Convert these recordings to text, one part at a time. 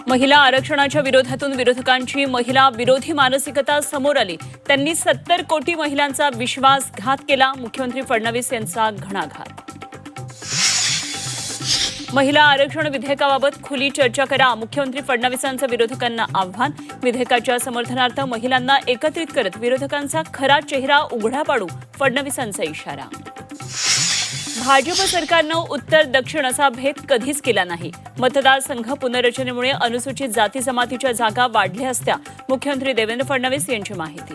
महिला आरक्षणाच्या विरोधातून विरोधकांची महिला विरोधी मानसिकता समोर आली। त्यांनी 70 कोटी महिलांचा विश्वासघात केला। मुख्यमंत्री फडणवीस यांचा घणाघात। महिला आरक्षण विधेयकाबाबत खुली चर्चा करा, मुख्यमंत्री फडणवीसांचं विरोधकांना आव्हान। विधेयकाच्या समर्थनार्थ महिलांना एकत्रित करत विरोधकांचा खरा चेहरा उघडा पाडू, फडणवीसांचा इशारा। भाजप सरकारनं उत्तर दक्षिण असा भेद कधीच केला नाही। मतदारसंघ पुनर्रचनेमुळे अनुसूचित जाती जमातीच्या जागा वाढल्या असत्या, मुख्यमंत्री देवेंद्र फडणवीस यांची माहिती।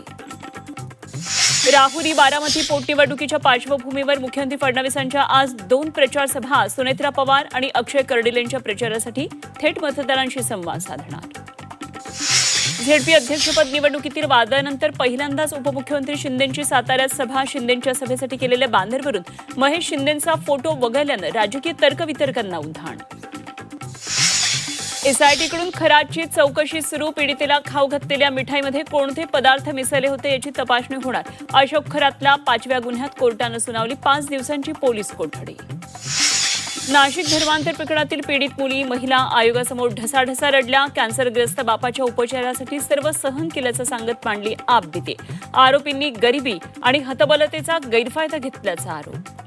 राहुरी बारामती पोटनिवडणुकीच्या पार्श्वभूमीवर मुख्यमंत्री फडणवीसांच्या आज 2 प्रचार सभा। सुनेत्रा पवार आणि अक्षय कर्डिलेंच्या प्रचारासाठी थेट मतदारांशी संवाद साधणार। झेडपी अध्यक्षपद निवडणुकीतील वादानंतर पहिल्यांदाच उपमुख्यमंत्री शिंदेंची साताऱ्यात सभा। शिंदेंच्या सभेसाठी केलेल्या बॅनरवरून महेश शिंदेंचा फोटो वगळल्यानं राजकीय तर्कवितर्कांना उधाण। एसआयटीकडून खराची चौकशी सुरू। पीडितेला खाऊ घातलेल्या मिठाईमध्ये कोणते पदार्थ मिसळले होते याची तपासणी होणार। अशोक खरातला 5व्या गुन्ह्यात कोर्टानं सुनावली 5 दिवसांची पोलीस कोठडी। नाशिक धर्मांतर प्रकरणातील पीडित मुली महिला आयोगासमोर ढसाढसा रडल्या। कॅन्सरग्रस्त बापाच्या उपचारासाठी सर्व सहन केल्याचं सांगत मांडली आपबीती। आरोपींनी गरिबी आणि हतबलतेचा गैरफायदा घेतल्याचा आरोप।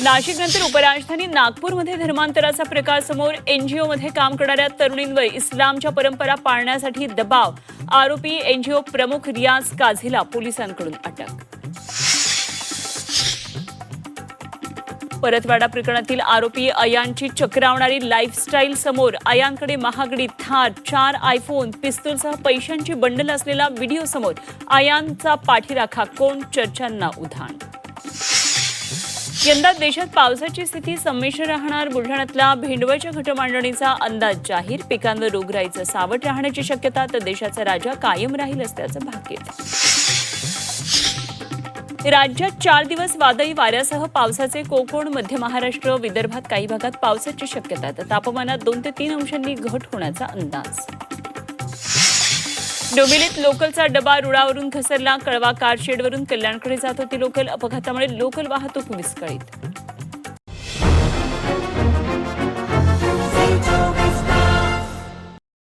नाशिकनंतर उपराजधानी नागपूरमध्ये धर्मांतराचा प्रकार समोर। एनजीओमध्ये काम करणाऱ्या तरुणींवर इस्लामच्या परंपरा पाळण्यासाठी दबाव। आरोपी एनजीओ प्रमुख रियाज काझीला पोलिसांकडून अटक। परतवाडा प्रकरणातील आरोपी अयानची चक्रावणारी लाईफस्टाईल समोर। अयानकडे महागडी थार, 4 आयफोन, पिस्तूलसह पैशांची बंडल असलेला व्हिडिओ समोर। अयानचा पाठीराखा कोण, चर्चांना उधाण। यंदा देशात पावसाची स्थिती संमिश्र राहणार। बुलढाण्यातल्या भेंडवळच्या घटमांडणीचा अंदाज जाहीर। पिकांवर रोगराईचं सावट राहण्याची शक्यता, तर देशाचा राजा कायम राहील असल्याचं भाकीत। राज्यात 4 दिवस वादळी वाऱ्यासह पावसाचे कोकण, मध्य महाराष्ट्र, विदर्भात काही भागात पावसाची शक्यता, तर तापमानात 2 ते 3 अंशांनी घट होण्याचा अंदाज। डोंबिवलीत लोकलचा डबा रुळावरून घसरला। कळवा कारशेडवरून कल्याणकडे जात होती लोकल। अपघातामुळे लोकल वाहतूक विस्कळीत।